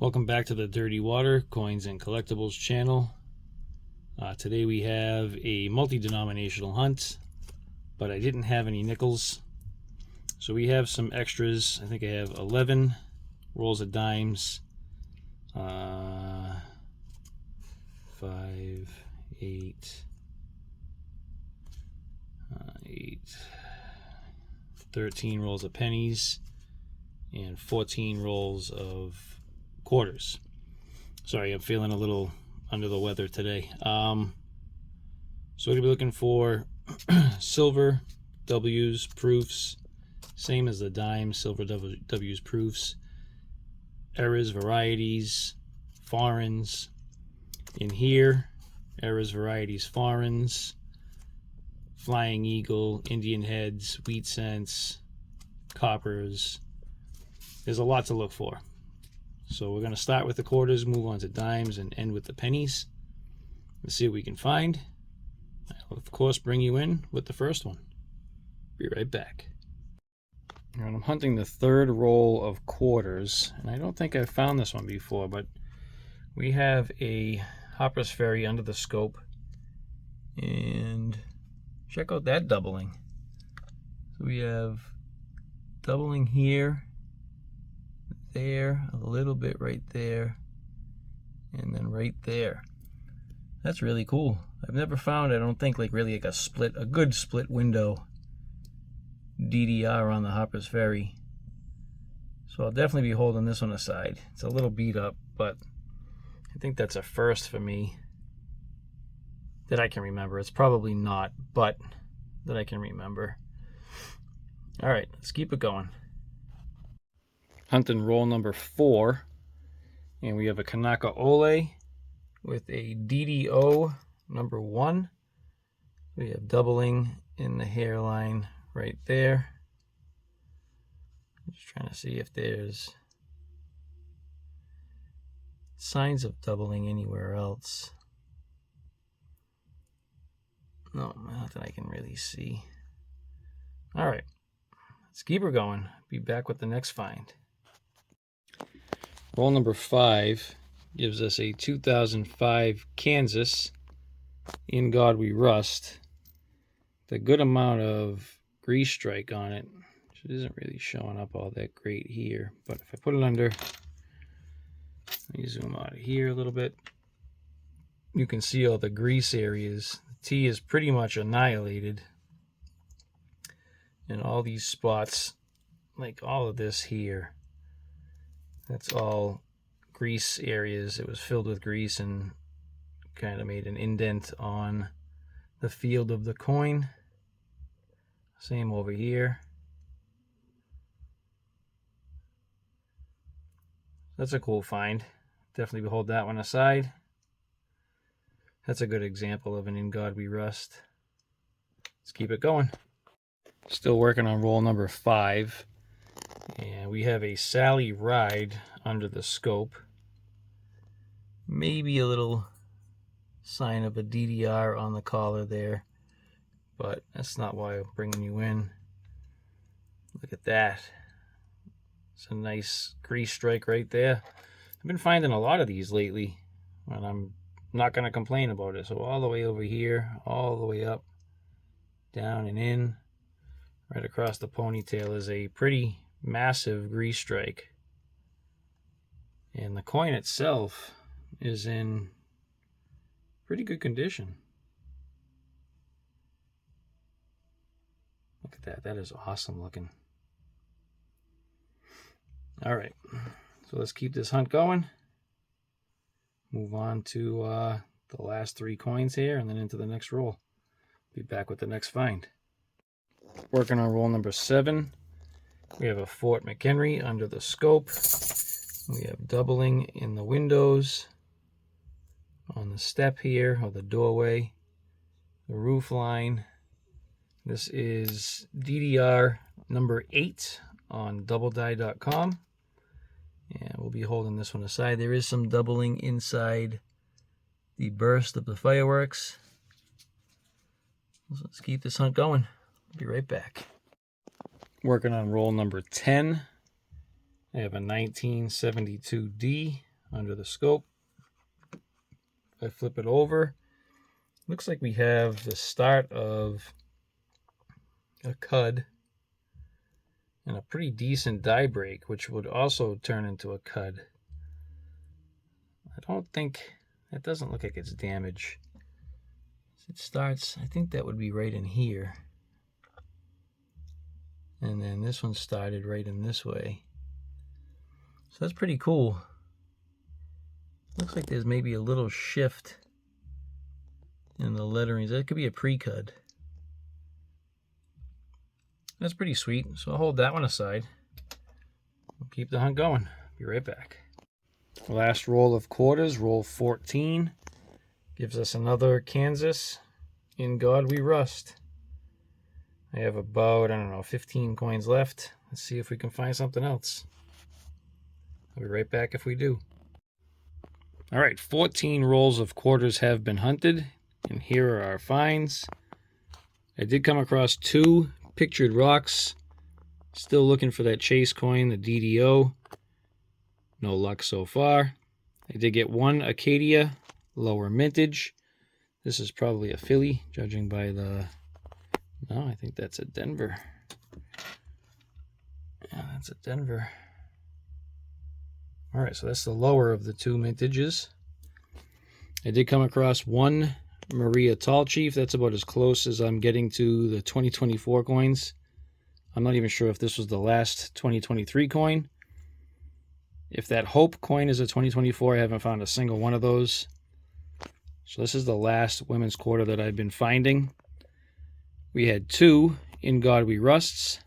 Welcome back to the Dirty Water Coins and Collectibles channel. Today we have a multi-denominational hunt, but I didn't have any nickels. So we have some extras. I think I have 11 rolls of dimes. 5, 8, 13 rolls of pennies, and 14 rolls of quarters. Sorry, I'm feeling a little under the weather today. So we'll be looking for silver W's, proofs, same as the dime, silver W's, proofs, errors, varieties, foreigns. In here, errors, varieties, foreigns, flying eagle, Indian heads, wheat cents, coppers. There's a lot to look for. So we're going to start with the quarters, move on to dimes, and end with the pennies. Let's see what we can find. I'll, of course, bring you in with the first one. Be right back. And I'm hunting the third roll of quarters, and I don't think I've found this one before, but we have a Harper's Ferry under the scope, and check out that doubling. So we have doubling here, there, a little bit right there, and then right there. That's really cool. I've never found, I don't think, like really like a good split window DDR on the Harper's Ferry. So I'll definitely be holding this one aside. It's a little beat up, but I think that's a first for me that I can remember. It's probably not, but that I can remember. All right, let's keep it going. Hunting roll number 4, and we have a Kanaka Ole with a DDO number 1. We have doubling in the hairline right there. I'm just trying to see if there's signs of doubling anywhere else. No, not that I can really see. All right, let's keep her going. Be back with the next find. Roll number 5 gives us a 2005 Kansas In God We Rust. The good amount of grease strike on it, which isn't really showing up all that great here. But if I put it under, let me zoom out of here a little bit. You can see all the grease areas. The T is pretty much annihilated. And all these spots, like all of this here, that's all grease areas. It was filled with grease and kind of made an indent on the field of the coin. Same over here. That's a cool find. Definitely hold that one aside. That's a good example of an In God We Rust. Let's keep it going. Still working on roll number 5. And we have a Sally Ride under the scope. Maybe a little sign of a DDR on the collar there, but that's not why I'm bringing you in. Look at that. It's a nice grease strike right there. I've been finding a lot of these lately, and I'm not going to complain about it. So all the way over here, all the way up, down and in, right across the ponytail is a pretty massive grease strike. And the coin itself is in pretty good condition. Look at that. That is awesome looking. All right. So let's keep this hunt going. Move on to the last 3 coins here and then into the next roll. Be back with the next find. Working on roll number 7. We have a Fort McHenry under the scope. We have doubling in the windows, on the step here, or the doorway, the roof line. This is DDR number 8 on doubledie.com. And we'll be holding this one aside. There is some doubling inside the burst of the fireworks. So let's keep this hunt going. Be right back. Working on roll number 10. I have a 1972D under the scope. If I flip it over, looks like we have the start of a cud and a pretty decent die break, which would also turn into a cud. I don't think, it doesn't look like it's damage. It starts, I think that would be right in here. And then this one started right in this way. So that's pretty cool. Looks like there's maybe a little shift in the letterings. That could be a pre-cud. That's pretty sweet. So I'll hold that one aside. We'll keep the hunt going. Be right back. Last roll of quarters, roll 14. Gives us another Kansas. In God We Rust. I have about, I don't know, 15 coins left. Let's see if we can find something else. I'll be right back if we do. All right, 14 rolls of quarters have been hunted, and here are our finds. I did come across 2 pictured rocks. Still looking for that chase coin, the DDO. No luck so far. I did get 1 Acadia, lower mintage. This is probably a Philly, judging by the... No, I think that's a Denver. Yeah, that's a Denver. All right, so that's the lower of the 2 mintages. I did come across 1 Maria Tall Chief. That's about as close as I'm getting to the 2024 coins. I'm not even sure if this was the last 2023 coin. If that Hope coin is a 2024, I haven't found a single one of those. So this is the last women's quarter that I've been finding. We had 2 In God We Rusts.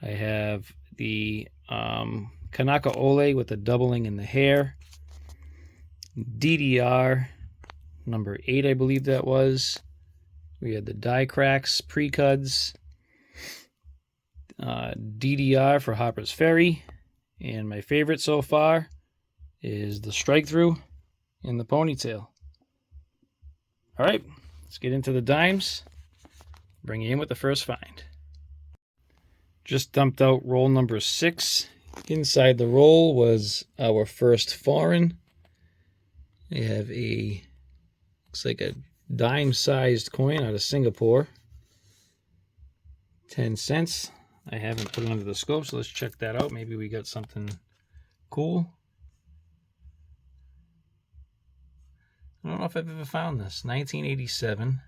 I have the Kanaka Ole with the doubling in the hair. DDR number 8, I believe that was. We had the die cracks, pre-cuds. DDR for Hopper's Ferry. And my favorite so far is the strike through in the ponytail. All right, let's get into the dimes. Bring you in with the first find. Just dumped out roll number 6. Inside the roll was our first foreign. They have a, looks like a dime-sized coin out of Singapore. 10 cents. I haven't put it under the scope, so let's check that out. Maybe we got something cool. I don't know if I've ever found this. 1987.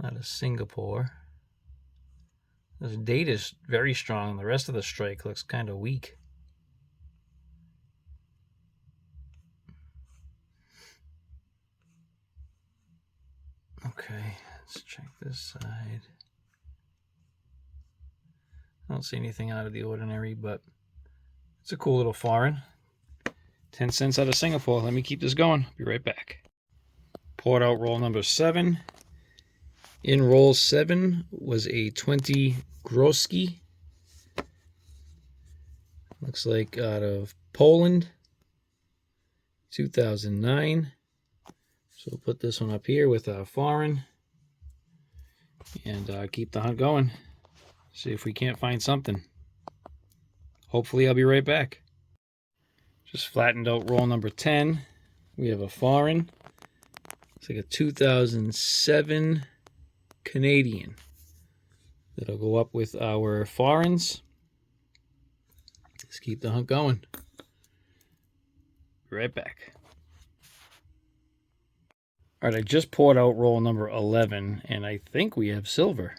Out of Singapore. This date is very strong. The rest of the strike looks kind of weak. Okay, let's check this side. I don't see anything out of the ordinary, but it's a cool little foreign. 10 cents out of Singapore. Let me keep this going. Be right back. Poured out roll number 7. In roll 7 was a 20 Groski. Looks like out of Poland. 2009. So we'll put this one up here with our foreign. And keep the hunt going. See if we can't find something. Hopefully I'll be right back. Just flattened out roll number 10. We have a foreign. It's like a 2007 Canadian. That'll go up with our foreigns. Let's keep the hunt going. Be right back. All right, I just poured out roll number 11, and I think we have silver.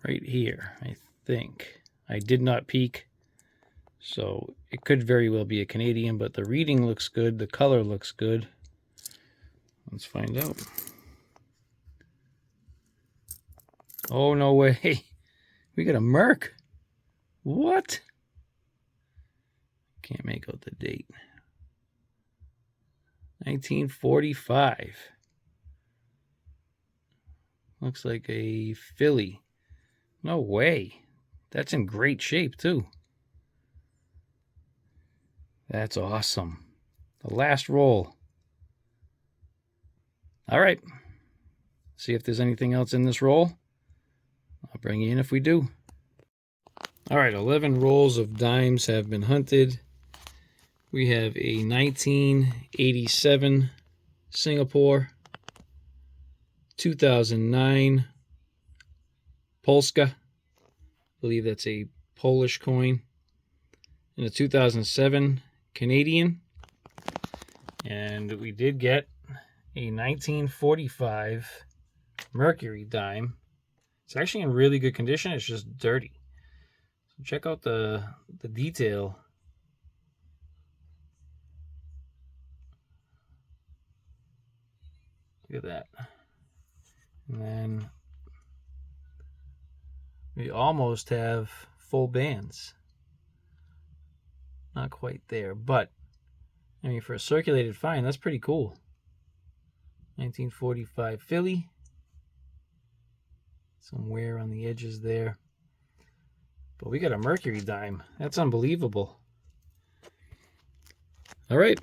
Right here, I think. I did not peek, so it could very well be a Canadian, but the reading looks good, the color looks good. Let's find out. Oh, no way. We got a Merc. What? Can't make out the date. 1945. Looks like a Philly. No way. That's in great shape, too. That's awesome. The last roll. All right. See if there's anything else in this roll. I'll bring you in if we do. All right, 11 rolls of dimes have been hunted. We have a 1987 Singapore, 2009 Polska, I believe that's a Polish coin, and a 2007 Canadian. And we did get a 1945 Mercury dime. It's actually in really good condition. It's just dirty. So check out the detail. Look at that. And then we almost have full bands. Not quite there, but I mean, for a circulated find, that's pretty cool. 1945 Philly. Some wear on the edges there. But we got a Mercury dime. That's unbelievable. All right,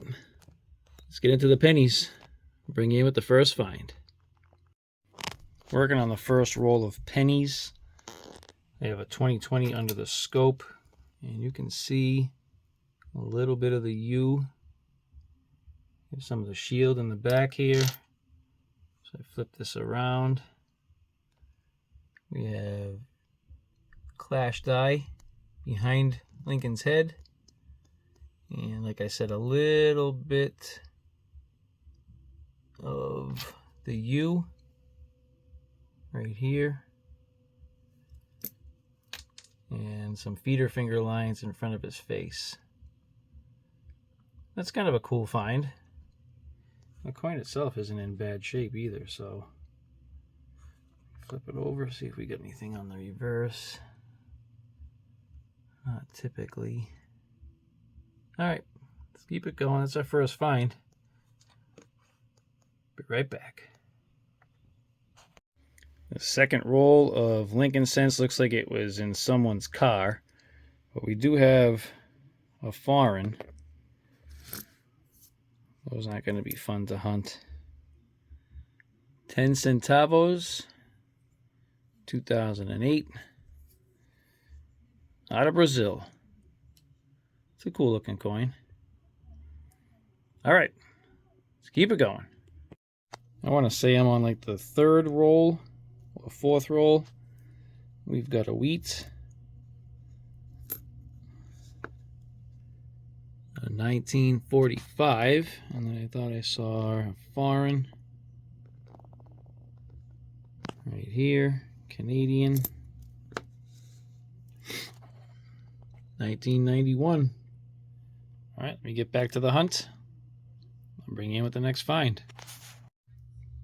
let's get into the pennies. Bring you in with the first find. Working on the first roll of pennies. They have a 2020 under the scope, and you can see a little bit of the U. There's some of the shield in the back here. So I flip this around. We have Clash die behind Lincoln's head. And like I said, a little bit of the U right here. And some feeder finger lines in front of his face. That's kind of a cool find. The coin itself isn't in bad shape either, so flip it over, see if we get anything on the reverse. Not typically. Alright, let's keep it going. That's our first find. Be right back. The second roll of Lincoln Cents looks like it was in someone's car, but we do have a foreign. Those aren't going to be fun to hunt. 10 centavos, 2008, out of Brazil. It's a cool looking coin. All right, let's keep it going. I want to say I'm on like the third roll or fourth roll. We've got a wheat, a 1945, and then I thought I saw a foreign right here, Canadian, 1991. All right, let me get back to the hunt. I'll bring you in with the next find.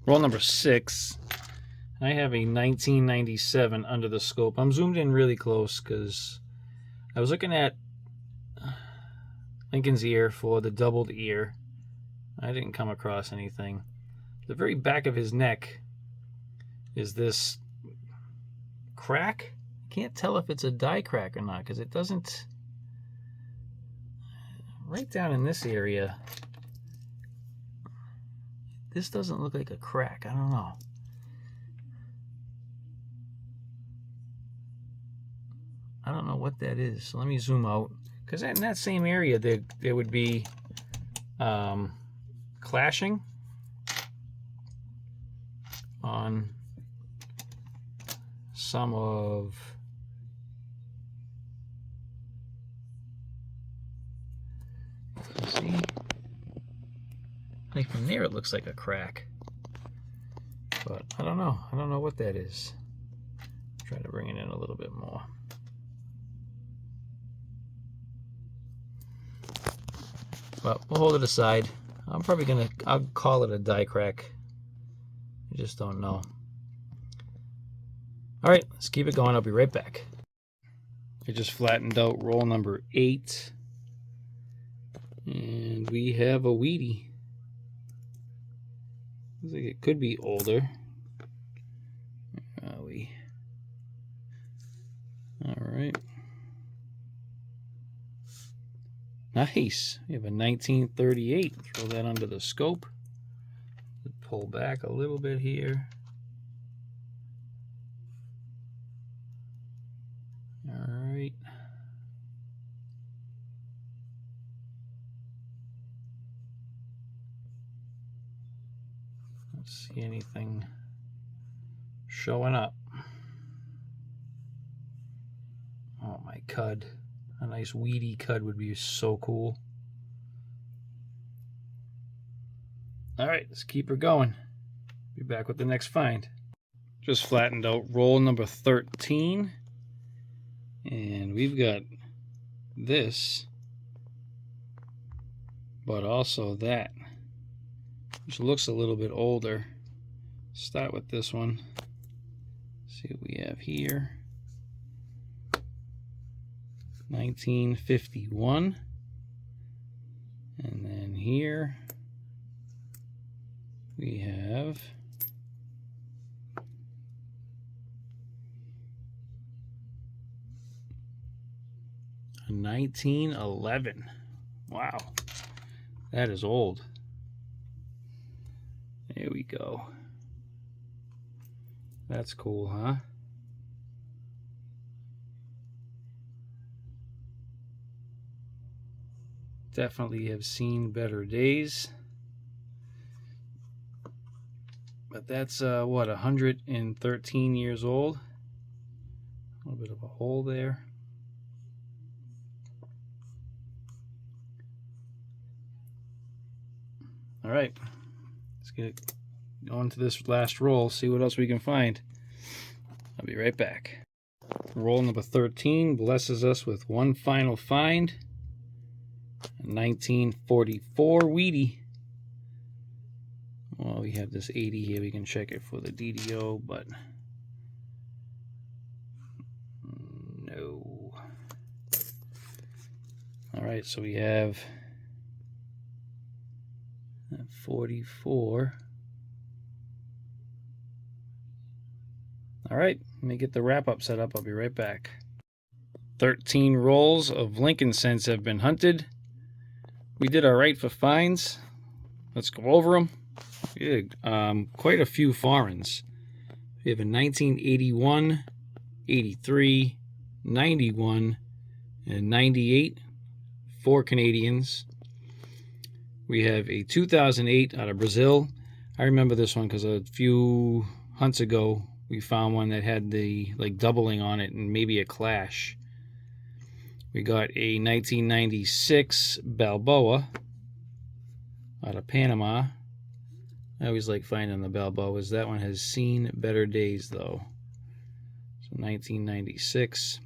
Roll number 6. I have a 1997 under the scope. I'm zoomed in really close because I was looking at Lincoln's ear for the doubled ear. I didn't come across anything. The very back of his neck is this crack. I can't tell if it's a die crack or not because it doesn't. Right down in this area, this doesn't look like a crack. I don't know. I don't know what that is. So let me zoom out. Because in that same area, there would be clashing on some of see, like from there it looks like a crack, but I don't know what that is. Try to bring it in a little bit more. But we'll hold it aside. I'll call it a die crack. I just don't know. All right, let's keep it going. I'll be right back. I just flattened out roll number 8. And we have a Wheatie. Looks like it could be older. Where are we? All right. Nice. We have a 1938. Throw that under the scope. Pull back a little bit here. All right. Let's see anything showing up. Oh, my cud. A nice weedy cud would be so cool. All right, let's keep her going. Be back with the next find. Just flattened out roll number 13. And we've got this, but also that, which looks a little bit older. Start with this one. See what we have here. 1951. And then here we have 1911. Wow, that is old. There we go. That's cool, huh? Definitely have seen better days. But that's what, 113 years old. A little bit of a hole there. All right, let's get on to this last roll, see what else we can find. I'll be right back. Roll number 13 blesses us with one final find. A 1944 Wheatie. Well, we have this 80 here. We can check it for the DDO, but no. All right, so we have 44. All right, let me get the wrap-up set up. I'll be right back. 13 rolls of Lincoln cents have been hunted. We did all right for finds. Let's go over them. We did quite a few foreigns. We have a 1981, 83, 91, and 98. 4 Canadians. We have a 2008 out of Brazil. I remember this one because a few hunts ago we found one that had the doubling on it and maybe a clash. We got a 1996 Balboa out of Panama. I always like finding the Balboas. That one has seen better days though. So 1996.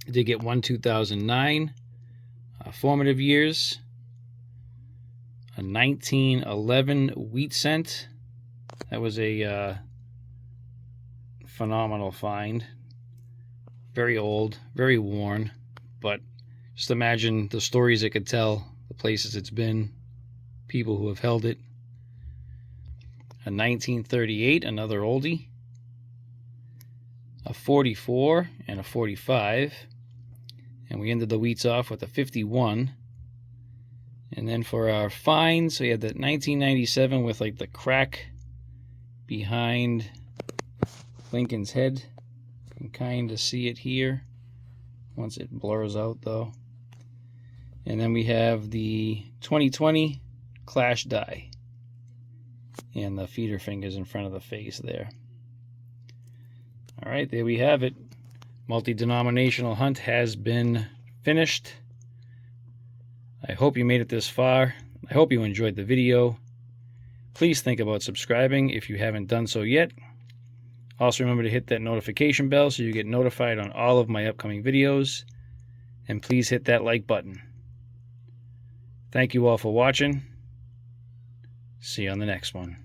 I did get one 2009. Formative years. A 1911 wheat cent. That was a phenomenal find. Very old, very worn, but just imagine the stories it could tell, the places it's been, people who have held it. A 1938, another oldie. A 44 and a 45. And we ended the wheats off with a 51. And then for our finds, we had that 1997 with like the crack behind Lincoln's head. You can kind of see it here once it blurs out though. And then we have the 2020 Clash die and the feeder fingers in front of the face there. All right, there we have it. Multi-denominational hunt has been finished. I hope you made it this far. I hope you enjoyed the video. Please think about subscribing if you haven't done so yet. Also remember to hit that notification bell so you get notified on all of my upcoming videos. And please hit that like button. Thank you all for watching. See you on the next one.